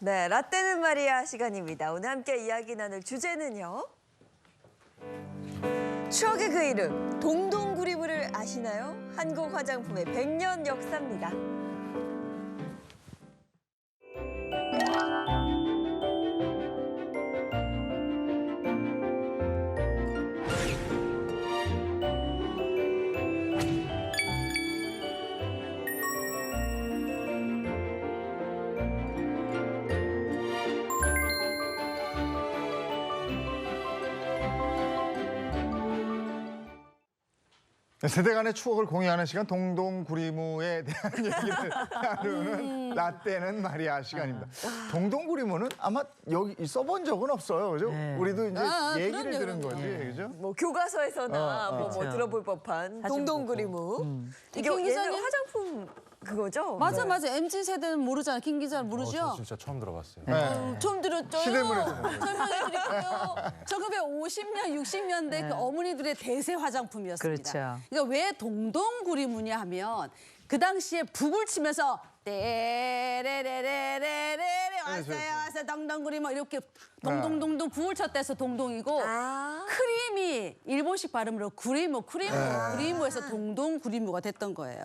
네, 라떼는 말이야 시간입니다. 오늘 함께 이야기 나눌 주제는요. 추억의 그 이름, 동동구리무를 아시나요? 한국 화장품의 100년 역사입니다. 세대 간의 추억을 공유하는 시간 동동구리무에 대한 얘기를 나누는 라떼는 말이야 시간입니다. 동동구리무는 아마 여기 써본 적은 없어요, 그죠? 네. 우리도 이제 얘기를 그럼요, 들은 거지, 그럼요. 그죠? 뭐 교과서에서나 뭐 그렇죠. 들어볼 법한 동동구리무. 이게 김 옛날 기자님? 화장품 그거죠? 맞아 네. 맞아. MZ 세대는 모르잖아. 김 기자는 저 모르죠? 진짜 처음 들어봤어요. 네. 처음 들었죠? 시대문에서 설명해드릴게요. 1950년, 60년대 그 어머니들의 대세 화장품이었습니다. 그렇죠. 그러니까 왜 동동구리무냐 하면 그 당시에 북을 치면서 떼레레레레레레 왔어요 동동구리무 이렇게 동동동동 북을 쳤다 해서 동동이고 아. 크림이 일본식 발음으로 구리무에서 동동구리무가 됐던 거예요.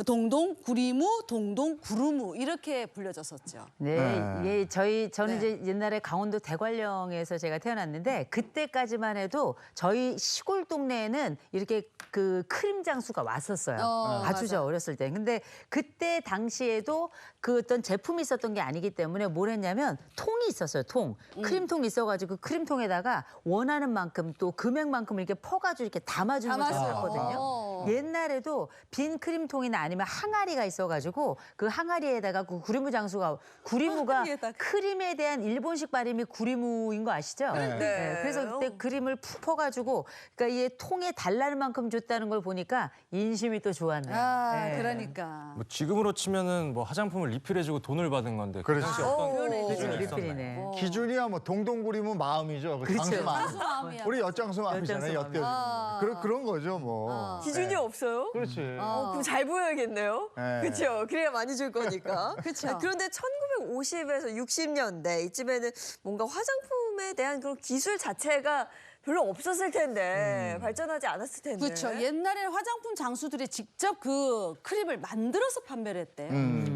동동구리무, 동동구루무 이렇게 불려졌었죠. 네, 예, 저는 네. 이제 옛날에 강원도 대관령에서 제가 태어났는데 그때까지만 해도 저희 시골 동네에는 이렇게 그 크림 장수가 왔었어요. 아주 맞아. 저 어렸을 때. 근데 그때 당시에도 그 어떤 제품이 있었던 게 아니기 때문에 뭘 했냐면 통이 있었어요. 통. 크림통이 있어가지고 그 크림통에다가 원하는 만큼 또 금액만큼 이렇게 퍼가지고 이렇게 담아주는 걸 담았어요. 썼거든요. 옛날에도 빈 크림통이나 아니면 항아리가 있어가지고 그 항아리에다가 그 구리무 장수가 구리무가 항아리에다가. 크림에 대한 일본식 발음이 구리무인 거 아시죠? 네. 그래서 그때 크림을 푹 퍼가지고 그러니까 이 통에 달라는 만큼 줬다는 걸 보니까 인심이 또 좋았네요. 네. 그러니까. 뭐 지금으로 치면은 뭐 화장품을 리필해주고 돈을 받은 건데 그 그렇죠. 당시 어떤 그러네. 기준이 리필이네. 있었나요? 기준이야 뭐 동동구리무 마음이죠. 그 장수 마음. 마음이야. 우리 엿장수 마음이잖아요. 엿장수 엿대주. 그런 거죠, 뭐. 기준이 네. 없어요? 그렇지. 그럼 잘 보여야겠네요. 네. 그렇죠. 그래야 많이 줄 거니까. 그쵸. 그런데 1950에서 60년대 이쯤에는 뭔가 화장품에 대한 그런 기술 자체가 별로 없었을 텐데 발전하지 않았을 텐데. 그렇죠. 옛날에는 화장품 장수들이 직접 그 크림을 만들어서 판매를 했대요.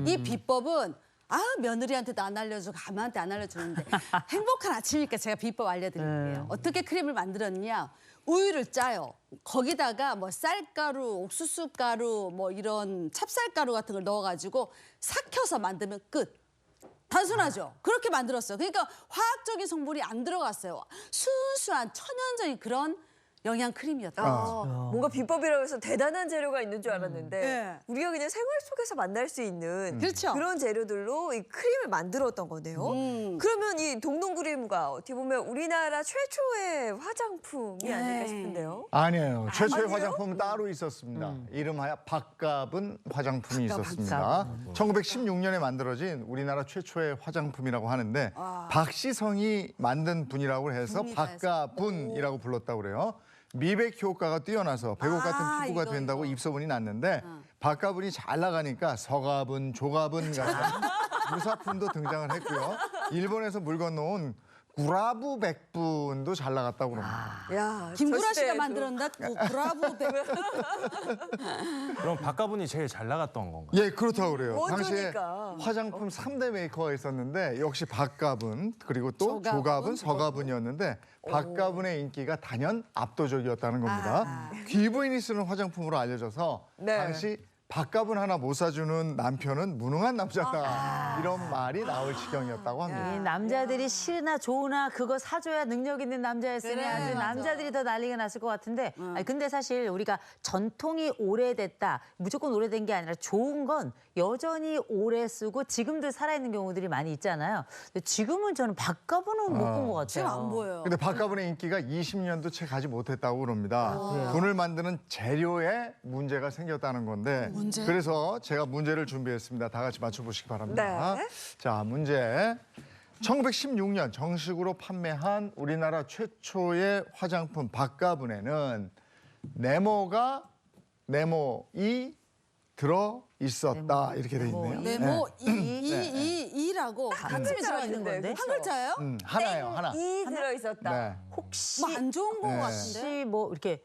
이 비법은 며느리한테도 안 알려주고 가마한테 안 알려주는데 행복한 아침이니까 제가 비법 알려드릴게요. 어떻게 크림을 만들었냐? 우유를 짜요. 거기다가 뭐 쌀가루, 옥수수가루, 뭐 이런 찹쌀가루 같은 걸 넣어가지고 삭혀서 만들면 끝. 단순하죠. 그렇게 만들었어요. 그러니까 화학적인 성분이 안 들어갔어요. 순수한 천연적인 그런 영양 크림이었다. 뭔가 비법이라고 해서 대단한 재료가 있는 줄 알았는데 네. 우리가 그냥 생활 속에서 만날 수 있는 그렇죠. 런 재료들로 이 크림을 만들었던 거네요. 그러면 이 동동구리무가 어떻게 보면 우리나라 최초의 화장품이 아닐까 싶은데요. 아니에요. 최초의 아니에요? 화장품은 따로 있었습니다. 이름하여 박가분 화장품이 있었습니다. 1916년에 만들어진 우리나라 최초의 화장품이라고 하는데 박시성이 만든 분이라고 해서 분이 다 해서. 박가분이라고 불렀다고 그래요. 미백 효과가 뛰어나서 배옷 같은 피부가 이거, 된다고 이거. 입소문이 났는데 박가분이 잘 나가니까 서가분, 조가분 같은 무사품도 등장을 했고요. 일본에서 물 건너온 구라부 백분도 잘 나갔다고 그럽니다. 야, 김구라 저 씨가 시대에도. 만들었나? 브라보. 그럼 박가분이 제일 잘 나갔던 건가요? 예, 그렇다고 그래요. 당시에 어쩌니까. 화장품 3대 메이커가 있었는데 역시 박가분 그리고 또 조가분, 조가분, 서가분이었는데 박가분의 인기가 단연 압도적이었다는 겁니다. 귀부인이 쓰는 화장품으로 알려져서 네. 당시 박가분 하나 못 사주는 남편은 무능한 남자다. 이런 말이 나올 지경이었다고 합니다. 이 남자들이 싫으나 좋으나 그거 사줘야 능력 있는 남자였으니 그래, 아주 맞아. 남자들이 더 난리가 났을 것 같은데 아니, 근데 사실 우리가 전통이 오래됐다 무조건 오래된 게 아니라 좋은 건 여전히 오래 쓰고 지금도 살아있는 경우들이 많이 있잖아요. 근데 지금은 저는 박가분은 못 본 것 같아요. 지금 안 보여요. 근데 박가분의 인기가 20년도 채 가지 못했다고 그럽니다. 돈을 만드는 재료에 문제가 생겼다는 건데 문제? 그래서 제가 문제를 준비했습니다. 다 같이 맞춰보시기 바랍니다. 네. 자, 문제. 1916년 정식으로 판매한 우리나라 최초의 화장품 박가분에는 네모 2, 들어 있었다 이렇게 돼 있네요. 네모 이라고 한글이 들어가 있는 건데? 건데 한 글자예요? 하나요, 하나. 이 들어있었다. 네. 혹시 뭐 안 좋은 거 네. 같은데. 혹시 뭐 이렇게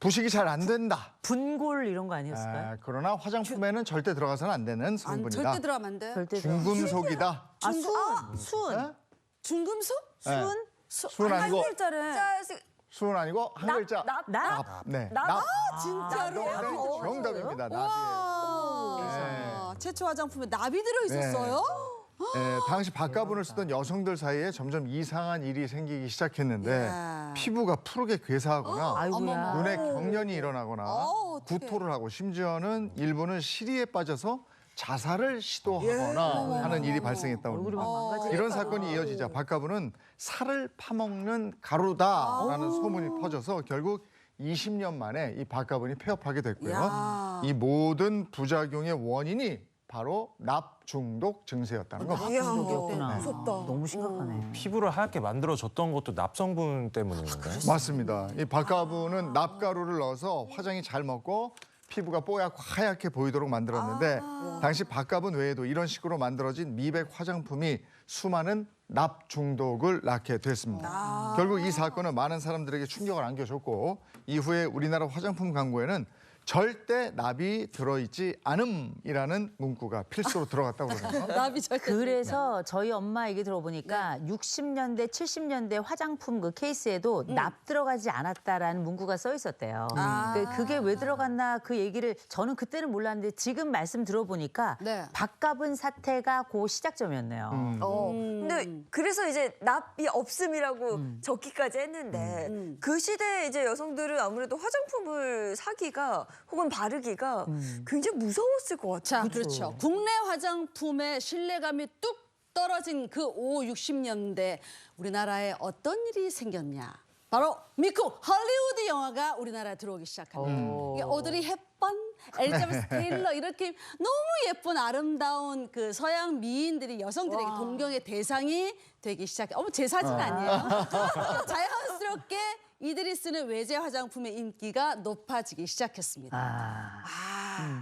부식이 잘 안 된다. 분골 이런 거 아니었을까요? 그러나 화장품에는 절대 들어가서는 안 되는 안 성분이다. 절대 들어가면 안 돼. 절대 중금속이다. 순. 네? 중금속? 네. 순? 순 아니고 한 글자래. 순 아니고 한 글자. 납? 네. 납? 진짜로? 네, 정답입니다. 납이에요. 와, 최초 화장품에 납이 들어 있었어요? 당시 박가분을 쓰던 여성들 사이에 점점 이상한 일이 생기기 시작했는데 야. 피부가 푸르게 괴사하거나 아이고야. 눈에 경련이 일어나거나 어떡해. 구토를 하고 심지어는 일부는 시리에 빠져서 자살을 시도하거나 하는 일이 발생했다고 얼굴이 합니다. 막 망가지. 이런 사건이 이어지자 박가분은 살을 파먹는 가루다라는 소문이 퍼져서 결국 20년 만에 이 박가분이 폐업하게 됐고요. 야. 이 모든 부작용의 원인이 바로 납 중독 증세였다는 겁니다. 이야, 중독이었구나. 무섭다. 너무 심각하네. 피부를 하얗게 만들어줬던 것도 납성분 때문인가요? 맞습니다. 이 박가분은 납가루를 넣어서 화장이 잘 먹고 피부가 뽀얗고 하얗게 보이도록 만들었는데 당시 박가분 외에도 이런 식으로 만들어진 미백 화장품이 수많은 납 중독을 낳게 됐습니다. 결국 이 사건은 많은 사람들에게 충격을 안겨줬고 이후에 우리나라 화장품 광고에는 절대 납이 들어있지 않음이라는 문구가 필수로 들어갔다고 그러네요. 납이 절대. 그래서 저희 엄마 얘기 들어보니까 60년대, 70년대 화장품 그 케이스에도 납 들어가지 않았다라는 문구가 써 있었대요. 그게 왜 들어갔나 그 얘기를 저는 그때는 몰랐는데 지금 말씀 들어보니까 네. 박가분 사태가 그 시작점이었네요. 근데 그래서 이제 납이 없음이라고 적기까지 했는데 그 시대에 이제 여성들은 아무래도 화장품을 사기가 혹은 바르기가 굉장히 무서웠을 것 같아요. 자, 그렇죠. 국내 화장품의 신뢰감이 뚝 떨어진 그 60년대 우리나라에 어떤 일이 생겼냐? 바로 미국 헐리우드 영화가 우리나라에 들어오기 시작합니다. 이게 오드리 헵번, 엘리자베스 테일러 이렇게 너무 예쁜 아름다운 그 서양 미인들이 여성들에게 동경의 대상이 되기 시작해. 어머 제 사진 아니에요? 자연스럽게 이들이 쓰는 외제 화장품의 인기가 높아지기 시작했습니다.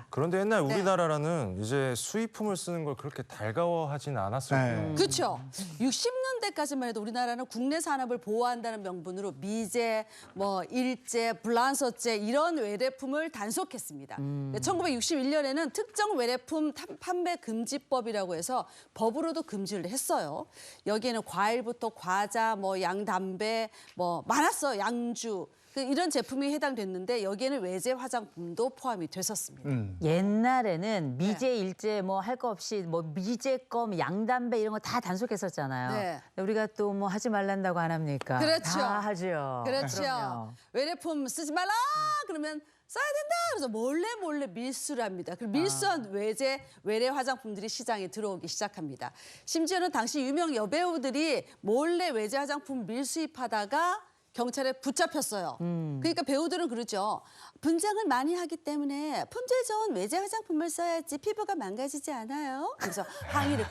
그런데 옛날 우리나라라는 이제 수입품을 쓰는 걸 그렇게 달가워하진 않았어요. 그렇죠. 60년대까지만 해도 우리나라는 국내 산업을 보호한다는 명분으로 미제, 뭐 일제, 불란서제 이런 외래품을 단속했습니다. 1961년에는 특정 외래품 판매 금지법이라고 해서 법으로도 금지를 했어요. 여기에는 과일부터 과자, 뭐 양담배, 뭐 많았어요. 양주. 이런 제품이 해당됐는데 여기에는 외제 화장품도 포함이 됐었습니다. 옛날에는 미제, 일제 뭐 할 거 없이 뭐 미제껌, 양담배 이런 거 다 단속했었잖아요. 네. 우리가 또 뭐 하지 말란다고 안 합니까? 그렇죠. 다 하죠. 그렇죠. 그럼요. 외래품 쓰지 말라 그러면 써야 된다 그래서 몰래 밀수를 합니다. 그 밀수한 외래 화장품들이 시장에 들어오기 시작합니다. 심지어는 당시 유명 여배우들이 몰래 외제 화장품 밀수입하다가 경찰에 붙잡혔어요. 그러니까 배우들은 그러죠. 분장을 많이 하기 때문에 품질 좋은 외제 화장품을 써야지 피부가 망가지지 않아요. 그래서 항의를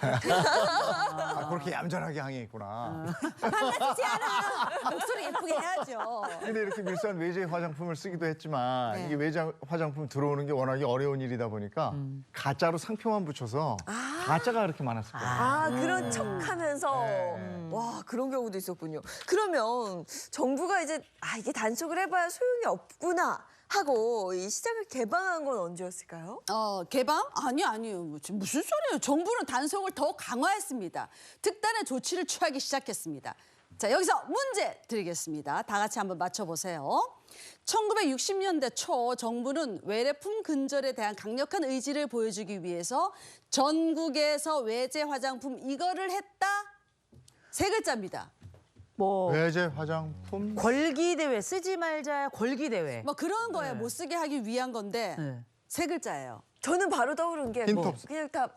그렇게 얌전하게 항의했구나. 망가지지 않아. 목소리 예쁘게 해야죠. 근데 이렇게 밀수한 외제 화장품을 쓰기도 했지만 네. 이게 외제 화장품 들어오는 게 워낙에 어려운 일이다 보니까 가짜로 상표만 붙여서 가짜가 그렇게 많았을 거예요. 그런 척하면서 와 그런 경우도 있었군요. 그러면 정부가 이제 이게 단속을 해봐야 소용이 없구나 하고 이 시장을 개방한 건 언제였을까요? 개방? 아니요. 무슨 소리예요. 정부는 단속을 더 강화했습니다. 특단의 조치를 취하기 시작했습니다. 자, 여기서 문제 드리겠습니다. 다 같이 한번 맞춰보세요. 1960년대 초 정부는 외래품 근절에 대한 강력한 의지를 보여주기 위해서 전국에서 외제 화장품 이거를 했다. 3글자입니다. 뭐 외제 화장품 걸기 대회 쓰지 말자 걸기 대회. 뭐 그런 거에 못 쓰게 하기 위한 건데 네. 3글자예요. 저는 바로 떠오른 게 힌트 없어. 그냥 다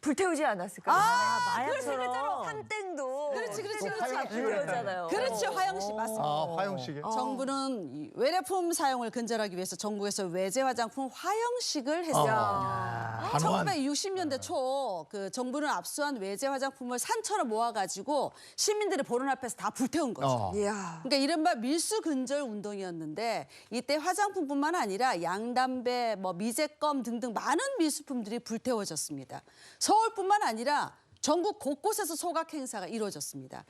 불태우지 않았을까요? 마약처럼. 삼땡도 그렇지. 불태우잖아요. 그렇죠. 화영씨 맞습니다. 화용식에. 정부는 이 외래품 사용을 근절하기 위해서 전국에서 외제 화장품 화영식을 했습니다. 단호한. 1960년대 초 그 정부는 압수한 외제 화장품을 산처럼 모아가지고 시민들의 보는 앞에서 다 불태운 거죠. 이야. 그러니까 이른바 밀수 근절 운동이었는데 이때 화장품뿐만 아니라 양담배, 뭐 미제껌 등등 많은 밀수품들이 불태워졌습니다. 서울뿐만 아니라 전국 곳곳에서 소각 행사가 이루어졌습니다.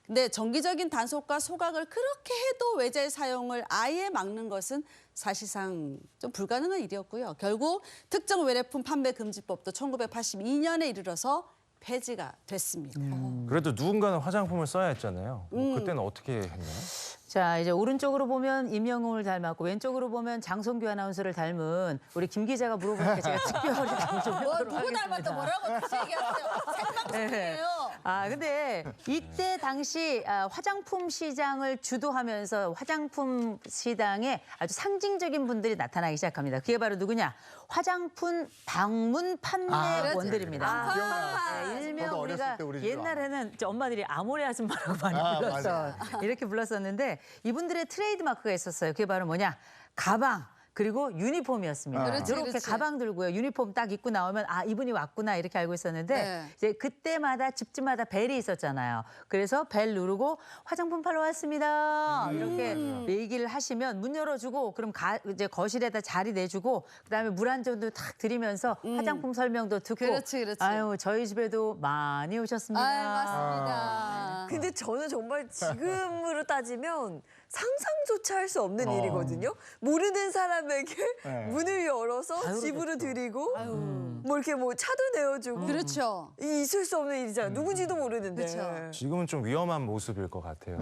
근데 정기적인 단속과 소각을 그렇게 해도 외제 사용을 아예 막는 것은 사실상 좀 불가능한 일이었고요. 결국 특정 외래품 판매 금지법도 1982년에 이르러서 폐지가 됐습니다. 그래도 누군가는 화장품을 써야 했잖아요. 그때는 어떻게 했나요? 자, 이제 오른쪽으로 보면 임영웅을 닮았고 왼쪽으로 보면 장성규 아나운서를 닮은 우리 김 기자가 물어보니까 제가 특별히 뭐 당첨을 누구 닮았다 뭐라고 다시 얘기하세요. 생방송이에요. 근데 이때 당시 화장품 시장을 주도하면서 화장품 시장에 아주 상징적인 분들이 나타나기 시작합니다. 그게 바로 누구냐? 화장품 방문 판매원들입니다. 기억나요. 일명 저도 어렸을 우리가 때 우리 집에 옛날에는 이제 엄마들이 아모레 아줌마라고 많이 불렀어. 이렇게 불렀었는데 이분들의 트레이드 마크가 있었어요. 그게 바로 뭐냐? 가방. 그리고 유니폼이었습니다. 그렇지, 이렇게 그렇지. 가방 들고요. 유니폼 딱 입고 나오면 아 이분이 왔구나 이렇게 알고 있었는데 네. 이제 그때마다 집집마다 벨이 있었잖아요. 그래서 벨 누르고 화장품 팔러 왔습니다. 이렇게 얘기를 하시면 문 열어주고 그럼 이제 거실에다 자리 내주고 그다음에 물 한 잔도 탁 드리면서 화장품 설명도 듣고 그렇지, 그렇지. 아유 저희 집에도 많이 오셨습니다. 맞습니다. 근데 저는 정말 지금으로 따지면 상상조차 할 수 없는 일이거든요. 모르는 사람에게 네. 문을 열어서 아유, 집으로 그렇죠. 드리고 뭐 이렇게 뭐 차도 내어주고 그렇죠. 있을 수 없는 일이잖아요. 누군지도 모르는데. 그렇죠. 지금은 좀 위험한 모습일 것 같아요.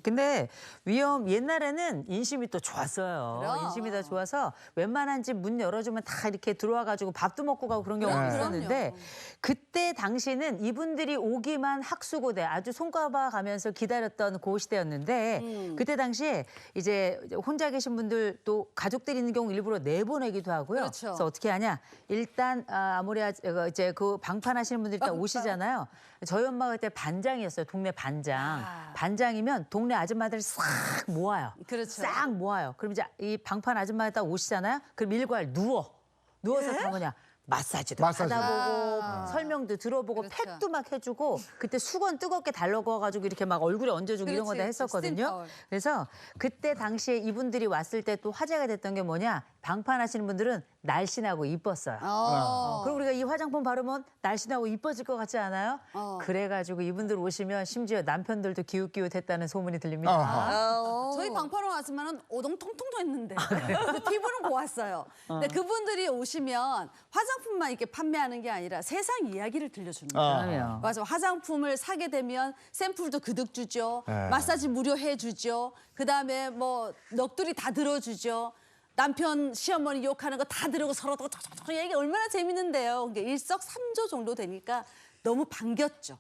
근데 옛날에는 인심이 또 좋았어요. 그럼. 인심이 더 좋아서 웬만한 집 문 열어주면 다 이렇게 들어와가지고 밥도 먹고 가고 그런 경우가 있었는데 그때 당시는 이분들이 오기만 학수고대 아주 손꼽아 가면서 기다렸던 그 시대였는데 그때 당시에 이제 혼자 계신 분들 또 가족들이 있는 경우 일부러 내보내기도 하고요. 그렇죠. 그래서 어떻게 하냐? 일단 아무래도 이제 그 방판하시는 분들이 일단 오시잖아요. 저희 엄마가 그때 반장이었어요. 동네 반장. 반장이면 동네 아줌마들 싹 모아요. 그렇죠. 싹 모아요. 그럼 이제 이 방판 아줌마가 딱 오시잖아요. 그럼 일괄 누워서 다 뭐냐? 마사지도 마사지. 받아보고 설명도 들어보고 그렇죠. 팩도 막 해주고 그때 수건 뜨겁게 달궈가지고 이렇게 막 얼굴에 얹어주고 이런 거 다 그렇지, 했었거든요. 스팀타월. 그래서 그때 당시에 이분들이 왔을 때 또 화제가 됐던 게 뭐냐? 방판하시는 분들은 날씬하고 이뻤어요. 그럼 우리가 이 화장품 바르면 날씬하고 이뻐질 것 같지 않아요? 그래가지고 이분들 오시면 심지어 남편들도 기웃기웃했다는 소문이 들립니다. 아, 저희 방파로 왔으면 오동통통도 했는데 그 피부는 고왔어요. 근데 그분들이 오시면 화장품만 이렇게 판매하는 게 아니라 세상 이야기를 들려줍니다. 그럼요. 맞아. 화장품을 사게 되면 샘플도 그득 주죠. 마사지 무료 해주죠. 그다음에 뭐 넋두리 다 들어주죠. 남편 시어머니 욕하는 거 다 들으고 서로 또 얘기 얼마나 재밌는데요. 그게 일석삼조 정도 되니까 너무 반겼죠.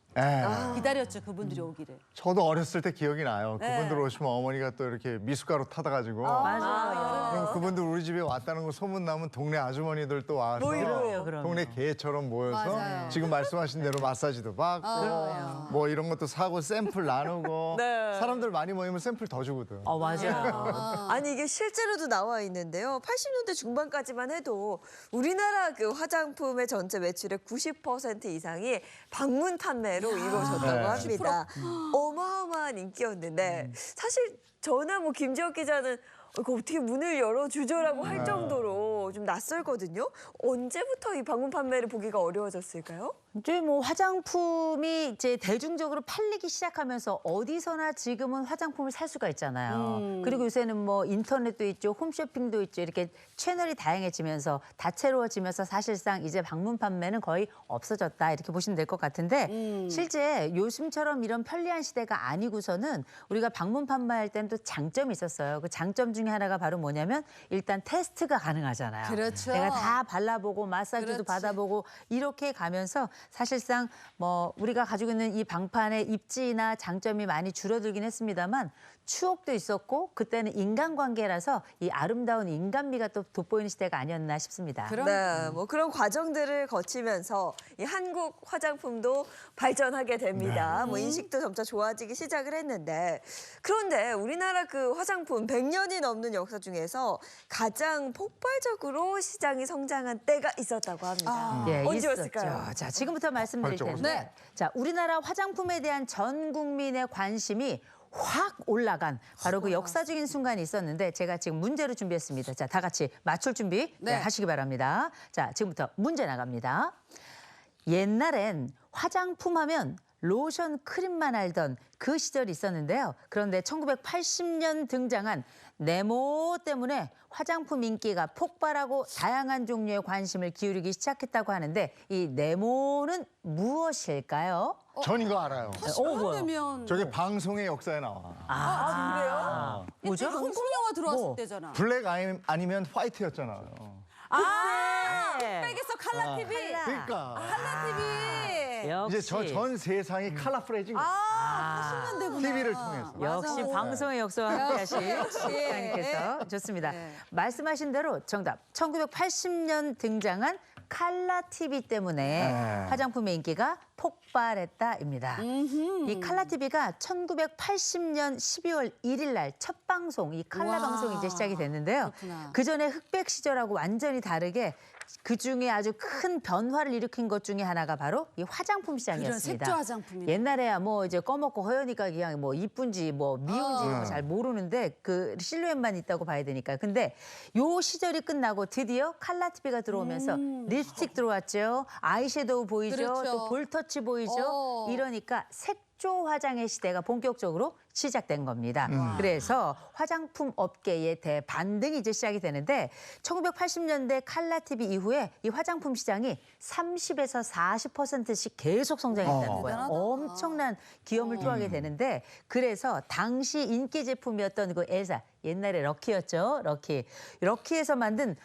기다렸죠. 그분들이 오기를. 저도 어렸을 때 기억이 나요. 그분들 오시면 어머니가 또 이렇게 미숫가루 타다 가지고 맞아요. 그럼 그분들 우리 집에 왔다는 거 소문 나면 동네 아주머니들 또 와서 모이고요, 그러면. 동네 개처럼 모여서 맞아요. 지금 말씀하신 대로 마사지도 받고 뭐 이런 것도 사고 샘플 나누고 네. 사람들 많이 모이면 샘플 더 주거든. 맞아요. 아니 이게 실제로도 나와 있는데요. 80년대 중반까지만 해도 우리나라 그 화장품의 전체 매출의 90% 이상이 방문 판매로 이루어졌다고 네. 합니다. 어마어마한 인기였는데 사실 저나 뭐 김지혁 기자는 이거 어떻게 문을 열어주죠라고 할 정도로 좀 낯설거든요. 언제부터 이 방문 판매를 보기가 어려워졌을까요? 이제 뭐 화장품이 이제 대중적으로 팔리기 시작하면서 어디서나 지금은 화장품을 살 수가 있잖아요. 그리고 요새는 뭐 인터넷도 있죠, 홈쇼핑도 있죠. 이렇게 채널이 다양해지면서 다채로워지면서 사실상 이제 방문 판매는 거의 없어졌다 이렇게 보시면 될 것 같은데 실제 요즘처럼 이런 편리한 시대가 아니고서는 우리가 방문 판매할 때는 또 장점이 있었어요. 그 장점 중에 하나가 바로 뭐냐면 일단 테스트가 가능하잖아요. 그렇죠. 내가 다 발라보고 마사지도 그렇지. 받아보고 이렇게 가면서 사실상 뭐 우리가 가지고 있는 이 방판의 입지나 장점이 많이 줄어들긴 했습니다만 추억도 있었고 그때는 인간관계라서 이 아름다운 인간미가 또 돋보이는 시대가 아니었나 싶습니다. 네, 뭐 그런 과정들을 거치면서 이 한국 화장품도 발전하게 됩니다. 뭐 인식도 점차 좋아지기 시작을 했는데 그런데 우리나라 그 화장품 100년이 넘는 역사 중에서 가장 폭발적으로 시장이 성장한 때가 있었다고 합니다. 예, 언제였을까요? 있었죠. 자, 지금부터 말씀드릴 발전을. 텐데, 네. 자, 우리나라 화장품에 대한 전 국민의 관심이 확 올라간 바로 그 역사적인 순간이 있었는데 제가 지금 문제로 준비했습니다. 자, 다 같이 맞출 준비 네. 하시기 바랍니다. 자, 지금부터 문제 나갑니다. 옛날엔 화장품 하면 로션 크림만 알던 그 시절이 있었는데요. 그런데 1980년 등장한 네모 때문에 화장품 인기가 폭발하고 다양한 종류의 관심을 기울이기 시작했다고 하는데 이 네모는 무엇일까요? 전 이거 알아요. 뭐요? 되면 저게 방송의 역사에 나와. 그래요? 뭐죠? 홍콩 영화 들어왔을 뭐? 때잖아. 블랙 아니면 화이트였잖아요. 백에서 칼라 TV. 그러니까 칼라 TV. 역시. 이제 전 세상이 컬러풀해진 거예요. 80년대구나. TV를 통해서. 역시 맞아. 방송의 역사와 함께하신 역시. 국장님께서 좋습니다. 네. 말씀하신 대로 정답. 1980년 등장한 칼라 TV 때문에 네. 화장품의 인기가 폭발했다입니다. 이 칼라 TV가 1980년 12월 1일 날 첫 방송, 이 칼라 와. 방송이 이제 시작이 됐는데요. 그렇구나. 그 전에 흑백 시절하고 완전히 다르게 그 중에 아주 큰 변화를 일으킨 것 중에 하나가 바로 이 화장품 시장이었습니다. 색조 화장품이네. 옛날에야 뭐 이제 꺼먹고 허연이가 그냥 뭐 이쁜지 뭐 미운지 이런 거 잘 모르는데 그 실루엣만 있다고 봐야 되니까. 근데 요 시절이 끝나고 드디어 칼라 TV가 들어오면서 립스틱 들어왔죠. 아이섀도우 보이죠. 그렇죠. 또 볼터치 보이죠. 어. 이러니까 색조 화장의 시대가 본격적으로 시작된 겁니다. 그래서 화장품 업계의 대반등이 이제 시작이 되는데 1980년대 칼라 TV 이후에 이 화장품 시장이 30에서 40%씩 계속 성장했다는 거예요. 대단하다. 엄청난 기염을 토하게 되는데 그래서 당시 인기 제품이었던 그 엘사 옛날에 럭키였죠. 럭키에서 만든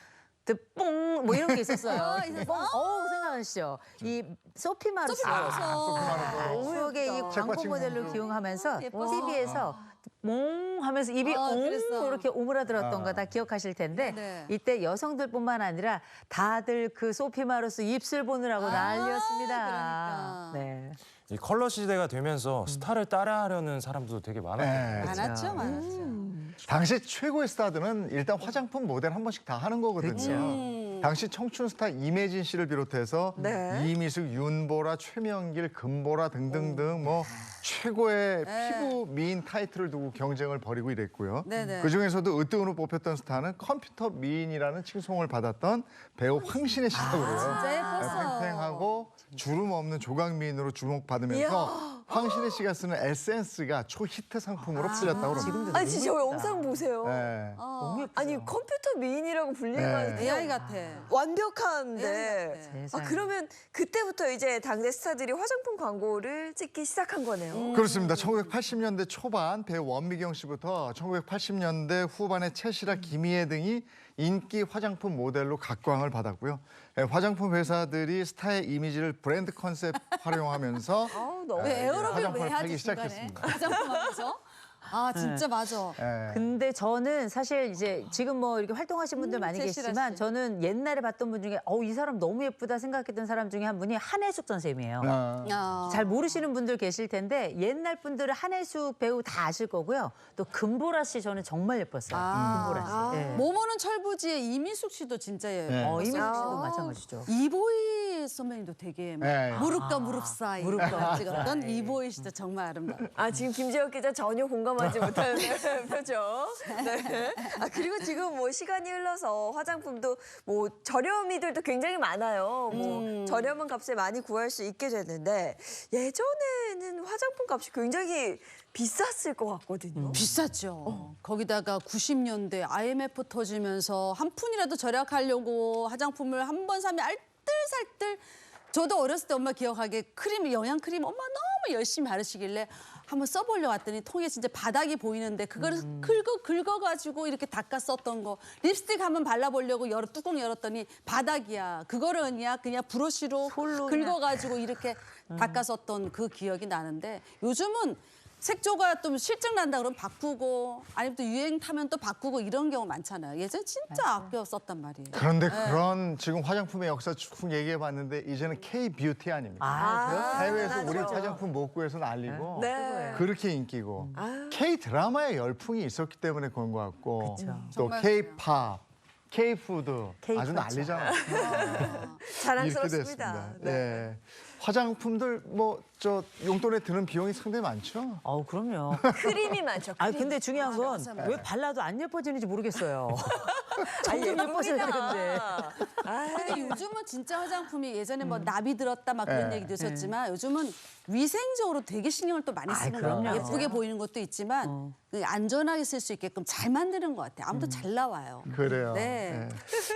뽕 뭐 이런 게 있었어요. 뽕. 생각하시죠? 이 소피 마르소. 추억의 이 광고 책받침 모델로 광고. 기용하면서 예뻤어. TV에서 몽 하면서 입이 그랬어. 이렇게 오므라들었던 거 다 기억하실 텐데 네. 이때 여성들뿐만 아니라 다들 그 소피 마르소 입술 보느라고 난리였습니다. 그러니까. 네. 이 컬러 시대가 되면서 스타를 따라하려는 사람도 되게 많았거든요. 네. 많았죠, 많았죠. 당시 최고의 스타들은 일단 화장품 모델 한 번씩 다 하는 거거든요. 그렇죠. 당시 청춘 스타 임혜진 씨를 비롯해서 네. 이미숙, 윤보라, 최명길, 금보라 등등등 뭐 최고의 피부 미인 타이틀을 두고 경쟁을 벌이고 이랬고요. 네네. 그중에서도 으뜸으로 뽑혔던 스타는 컴퓨터 미인이라는 칭송을 받았던 배우 황신혜 씨라고 그래요. 진짜 예뻤어. 팽팽하고 주름 없는 조각 미인으로 주목받으면서 황신혜 씨가 쓰는 에센스가 초히트 상품으로 풀렸다고 합니다. 아니 진짜 저 영상 보세요. 네. 너무 예쁘죠? 아니 컴퓨터 미인이라고 불리면 네. AI 같아. 완벽한데. AI 같아. 그러면 그때부터 이제 당대 스타들이 화장품 광고를 찍기 시작한 거네요. 그렇습니다. 1980년대 초반 배우 원미경 씨부터 1980년대 후반에 채시라, 김희애 등이 인기 화장품 모델로 각광을 받았고요. 화장품 회사들이 스타의 이미지를 브랜드 컨셉 활용하면서 아우, 너무 왜 에어로빅 화장품을 왜 팔기 하지 중간에? 시작했습니다. 화장품 하면서? 아 진짜 맞아. 예. 근데 저는 사실 이제 지금 뭐 이렇게 활동하신 분들 많이 제시라 계시지만 씨. 저는 옛날에 봤던 분 중에 이 사람 너무 예쁘다 생각했던 사람 중에 한 분이 한혜숙 선생님이에요. 야. 잘 모르시는 분들 계실 텐데 옛날 분들은 한혜숙 배우 다 아실 거고요. 또 금보라 씨 저는 정말 예뻤어요. 금보라 씨. 예. 모모는 철부지의 이민숙 씨도 진짜 예뻤어요. 이민숙 씨도 마찬가지죠. 이보이 선배님도 되게 막 네. 무릎과 무릎 사이 무릎과 찍었던 이보이 씨도 정말 아름다워. 아 지금 김재혁 기자 전혀 공감하지 못하는 표정. 네. 그리고 지금 뭐 시간이 흘러서 화장품도 뭐 저렴이들도 굉장히 많아요. 뭐 저렴한 값에 많이 구할 수 있게 됐는데 예전에는 화장품 값이 굉장히 비쌌을 것 같거든요. 비쌌죠. 거기다가 90년대 IMF 터지면서 한 푼이라도 절약하려고 화장품을 한 번 사면 알뜰살뜰 저도 어렸을 때 엄마 기억하기에 크림, 영양 크림 엄마 너무 열심히 바르시길래 한번 써보려고 했더니 통에 진짜 바닥이 보이는데 그거를 긁어가지고 이렇게 닦아 썼던 거. 립스틱 한번 발라보려고 뚜껑 열었더니 바닥이야. 그거를 그냥 브러쉬로 솔로 그냥. 긁어가지고 이렇게 닦아 썼던 그 기억이 나는데 요즘은 색조가 좀 실증 난다 그러면 바꾸고 아니면 또 유행 타면 또 바꾸고 이런 경우 많잖아요. 예전에 진짜 아껴 썼단 말이에요. 그런데 그런 지금 화장품의 역사 쭉 얘기해봤는데 이제는 K-뷰티 아닙니까? 해외에서 우리 화장품 못 구해서 난리고 네. 그렇게 인기고 K-드라마의 열풍이 있었기 때문에 그런 것 같고 그쵸. 또 정말 K-팝, K-푸드 아주 그렇죠. 난리잖아요. 이렇게 자랑스럽습니다. 됐습니다. 네. 화장품들 뭐 저 용돈에 드는 비용이 상당히 많죠. 그럼요. 크림이 많죠. 아 크림. 근데 중요한 건 맞아, 왜 발라도 안 예뻐지는지 모르겠어요. 아, 점점 예뻐져야 예쁩니다. 되는데. 근데 요즘은 진짜 화장품이 예전에 뭐 나비 들었다 막 그런 네. 얘기도 있었지만 요즘은 위생적으로 되게 신경을 또 많이 쓰는 거예요. 그럼요. 예쁘게 보이는 것도 있지만 그 안전하게 쓸 수 있게끔 잘 만드는 것 같아요. 아무튼 잘 나와요. 그래요. 네.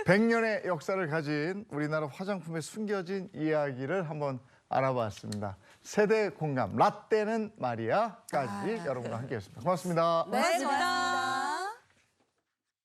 100년의 역사를 가진 우리나라 화장품의 숨겨진 이야기를 한번 알아봤습니다. 세대 공감 라떼는 마리아까지 여러분과 함께했습니다. 고맙습니다. 네, 고맙습니다.